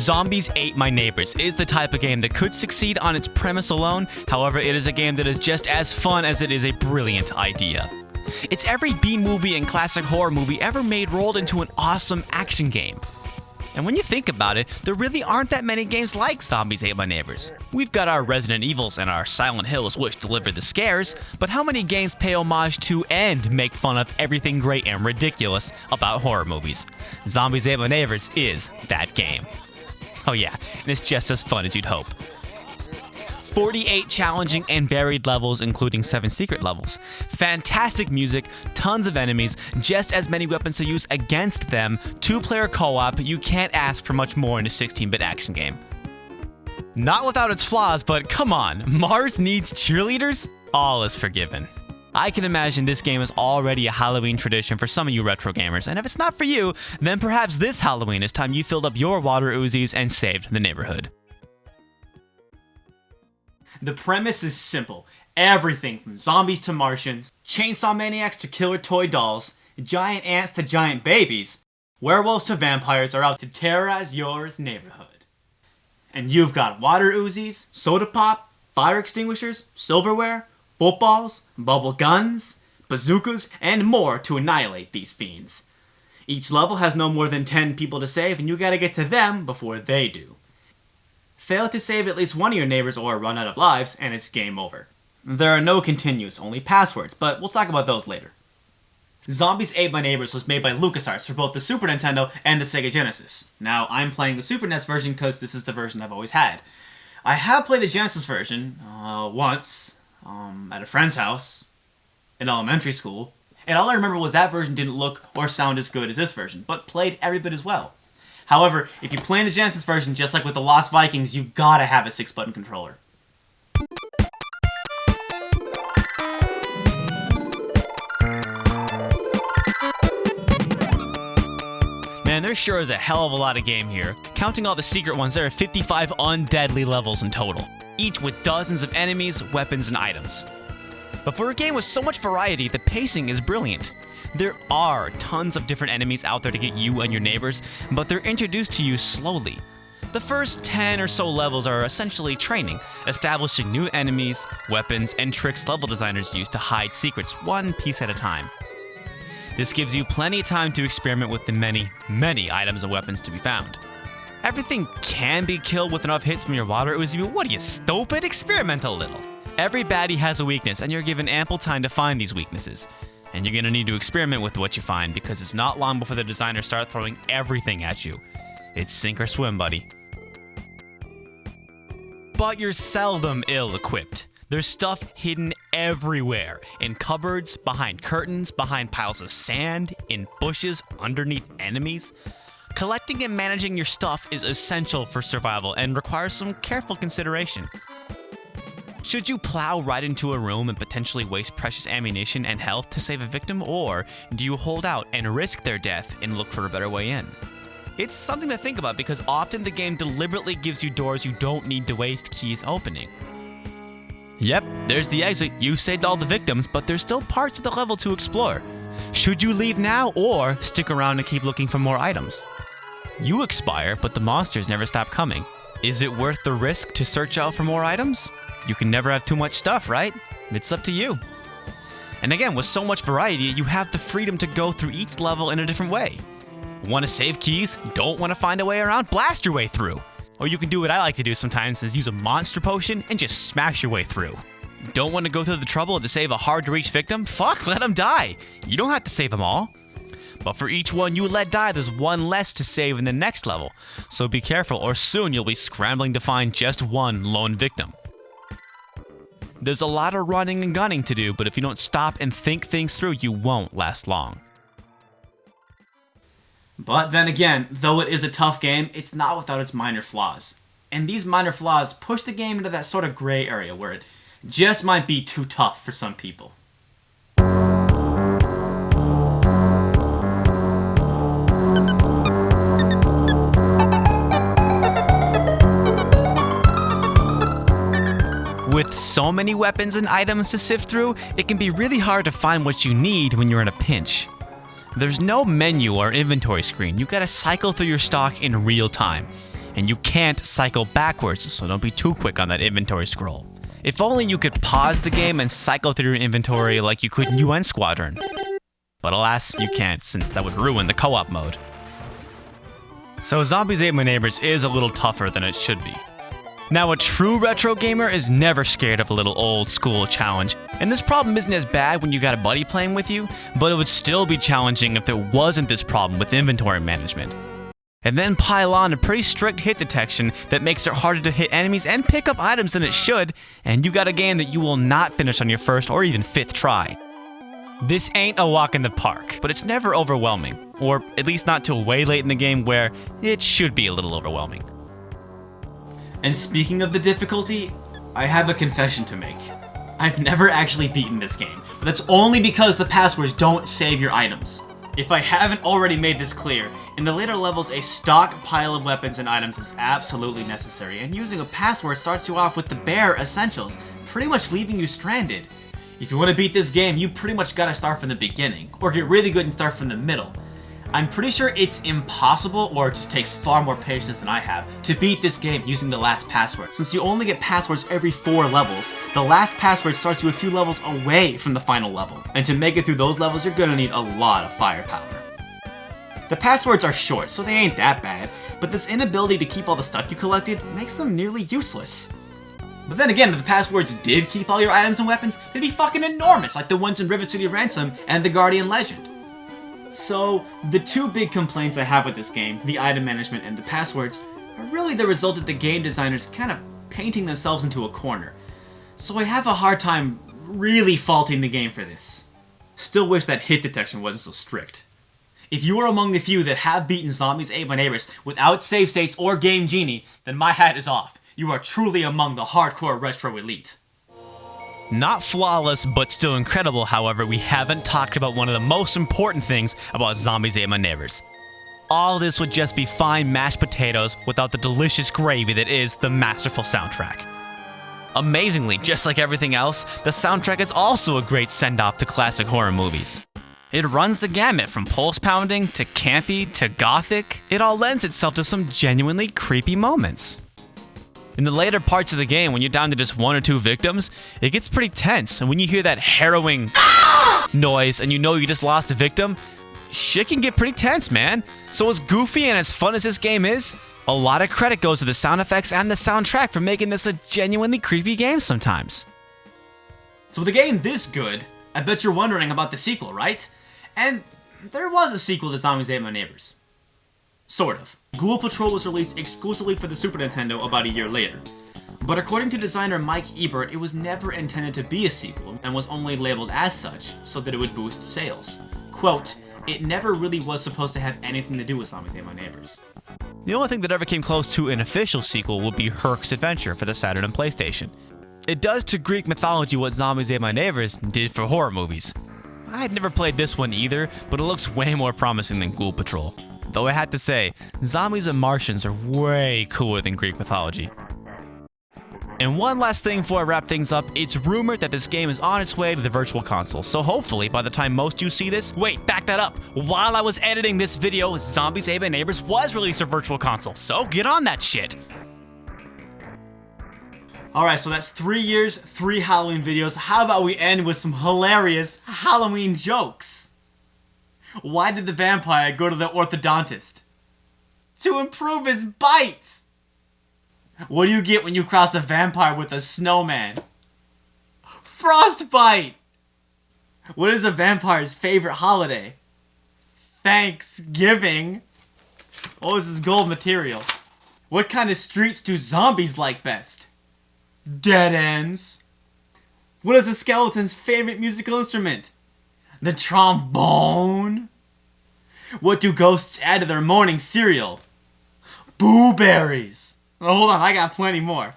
Zombies Ate My Neighbors is the type of game that could succeed on its premise alone. However, it is a game that is just as fun as it is a brilliant idea. It's every B-movie and classic horror movie ever made rolled into an awesome action game. And when you think about it, there really aren't that many games like Zombies Ate My Neighbors. We've got our Resident Evils and our Silent Hills which deliver the scares, but how many games pay homage to and make fun of everything great and ridiculous about horror movies? Zombies Ate My Neighbors is that game. Oh yeah, and it's just as fun as you'd hope. 48 challenging and varied levels, including 7 secret levels. Fantastic music, tons of enemies, just as many weapons to use against them, 2-player co-op. You can't ask for much more in a 16-bit action game. Not without its flaws, but come on, Mars needs cheerleaders? All is forgiven. I can imagine this game is already a Halloween tradition for some of you retro gamers, and if it's not for you, then perhaps this Halloween is time you filled up your water Uzis and saved the neighborhood. The premise is simple. Everything from zombies to Martians, chainsaw maniacs to killer toy dolls, giant ants to giant babies, werewolves to vampires are out to terrorize your neighborhood. And you've got water Uzis, soda pop, fire extinguishers, silverware, footballs, bubble guns, bazookas, and more to annihilate these fiends. Each level has no more than 10 people to save, and you gotta get to them before they do. Fail to save at least one of your neighbors or run out of lives, and it's game over. There are no continues, only passwords, but we'll talk about those later. Zombies Ate My Neighbors was made by LucasArts for both the Super Nintendo and the Sega Genesis. Now, I'm playing the Super NES version because this is the version I've always had. I have played the Genesis version once at a friend's house in elementary school, and all I remember was that version didn't look or sound as good as this version, but played every bit as well. However, if you play the Genesis version, just like with the Lost Vikings, you gotta have a 6-button controller. Man, there sure is a hell of a lot of game here. Counting all the secret ones, there are 55 undeadly levels in total, each with dozens of enemies, weapons, and items. But for a game with so much variety, the pacing is brilliant. There are tons of different enemies out there to get you and your neighbors, but they're introduced to you slowly. The first 10 or so levels are essentially training, establishing new enemies, weapons, and tricks level designers use to hide secrets one piece at a time. This gives you plenty of time to experiment with the many, many items and weapons to be found. Everything can be killed with enough hits from your water Uzi, but what are you, stupid? Experiment a little. Every baddie has a weakness, and you're given ample time to find these weaknesses. And you're going to need to experiment with what you find, because it's not long before the designers start throwing everything at you. It's sink or swim, buddy. But you're seldom ill-equipped. There's stuff hidden everywhere. In cupboards, behind curtains, behind piles of sand, in bushes, underneath enemies. Collecting and managing your stuff is essential for survival and requires some careful consideration. Should you plow right into a room and potentially waste precious ammunition and health to save a victim, or do you hold out and risk their death and look for a better way in? It's something to think about because often the game deliberately gives you doors you don't need to waste keys opening. Yep, there's the exit. You've saved all the victims, but there's still parts of the level to explore. Should you leave now or stick around and keep looking for more items? You expire, but the monsters never stop coming. Is it worth the risk to search out for more items? You can never have too much stuff, right? It's up to you. And again, with so much variety, you have the freedom to go through each level in a different way. Want to save keys? Don't want to find a way around? Blast your way through. Or you can do what I like to do sometimes, is use a monster potion and just smash your way through. Don't want to go through the trouble to save a hard-to-reach victim? Fuck, let them die. You don't have to save them all. But for each one you let die, there's one less to save in the next level. So be careful, or soon you'll be scrambling to find just one lone victim. There's a lot of running and gunning to do, but if you don't stop and think things through, you won't last long. But then again, though it is a tough game, it's not without its minor flaws. And these minor flaws push the game into that sort of gray area where it just might be too tough for some people. With so many weapons and items to sift through, it can be really hard to find what you need when you're in a pinch. There's no menu or inventory screen. You gotta cycle through your stock in real time. and you can't cycle backwards, so don't be too quick on that inventory scroll. If only you could pause the game and cycle through your inventory like you could in UN Squadron. But alas, you can't, since that would ruin the co-op mode. So Zombies Ate My Neighbors is a little tougher than it should be. Now, a true retro gamer is never scared of a little old school challenge, and this problem isn't as bad when you got a buddy playing with you, but it would still be challenging if there wasn't this problem with inventory management. And then pile on a pretty strict hit detection that makes it harder to hit enemies and pick up items than it should, and you got a game that you will not finish on your first or even fifth try. This ain't a walk in the park, but it's never overwhelming, or at least not till way late in the game where it should be a little overwhelming. And speaking of the difficulty, I have a confession to make. I've never actually beaten this game, but that's only because the passwords don't save your items. If I haven't already made this clear, in the later levels a stockpile of weapons and items is absolutely necessary, and using a password starts you off with the bare essentials, pretty much leaving you stranded. If you want to beat this game, you pretty much gotta start from the beginning, or get really good and start from the middle. I'm pretty sure it's impossible, or it just takes far more patience than I have, to beat this game using the last password. Since you only get passwords every 4 levels, the last password starts you a few levels away from the final level. And to make it through those levels, you're gonna need a lot of firepower. The passwords are short, so they ain't that bad, but this inability to keep all the stuff you collected makes them nearly useless. But then again, if the passwords did keep all your items and weapons, they'd be fucking enormous, like the ones in River City Ransom and The Guardian Legend. So, the two big complaints I have with this game, the item management and the passwords, are really the result of the game designers kind of painting themselves into a corner. So I have a hard time really faulting the game for this. Still wish that hit detection wasn't so strict. If you are among the few that have beaten Zombies Ate My Neighbors without save states or Game Genie, then my hat is off. You are truly among the hardcore retro elite. Not flawless, but still incredible, however, we haven't talked about one of the most important things about Zombies Ate My Neighbors. All this would just be fine mashed potatoes without the delicious gravy that is the masterful soundtrack. Amazingly, just like everything else, the soundtrack is also a great send-off to classic horror movies. It runs the gamut from pulse-pounding to campy to gothic. It all lends itself to some genuinely creepy moments. In the later parts of the game, when you're down to just 1 or 2 victims, it gets pretty tense, and when you hear that harrowing noise and you know you just lost a victim, shit can get pretty tense, man. So as goofy and as fun as this game is, a lot of credit goes to the sound effects and the soundtrack for making this a genuinely creepy game sometimes. So with a game this good, I bet you're wondering about the sequel, right? And there was a sequel to Zombies Ate My Neighbors. Sort of. Ghoul Patrol was released exclusively for the Super Nintendo about a year later. But according to designer Mike Ebert, it was never intended to be a sequel and was only labeled as such so that it would boost sales. Quote, "It never really was supposed to have anything to do with Zombies Ate My Neighbors." The only thing that ever came close to an official sequel would be Herc's Adventure for the Saturn and PlayStation. It does to Greek mythology what Zombies Ate My Neighbors did for horror movies. I had never played this one either, but it looks way more promising than Ghoul Patrol. Though I had to say, zombies and Martians are way cooler than Greek mythology. And one last thing before I wrap things up, it's rumored that this game is on its way to the Virtual Console, so hopefully by the time most you see this, wait, back that up. While I was editing this video, Zombies Ate My Neighbors was released for Virtual Console, so get on that shit. Alright, so that's 3 years, 3 Halloween videos. How about we end with some hilarious Halloween jokes? Why did the vampire go to the orthodontist? To improve his bite! What do you get when you cross a vampire with a snowman? Frostbite! What is a vampire's favorite holiday? Thanksgiving. Oh, this is gold material. What kind of streets do zombies like best? Dead ends. What is a skeleton's favorite musical instrument? The trombone. What do ghosts add to their morning cereal? Blueberries. Oh, hold on, I got plenty more.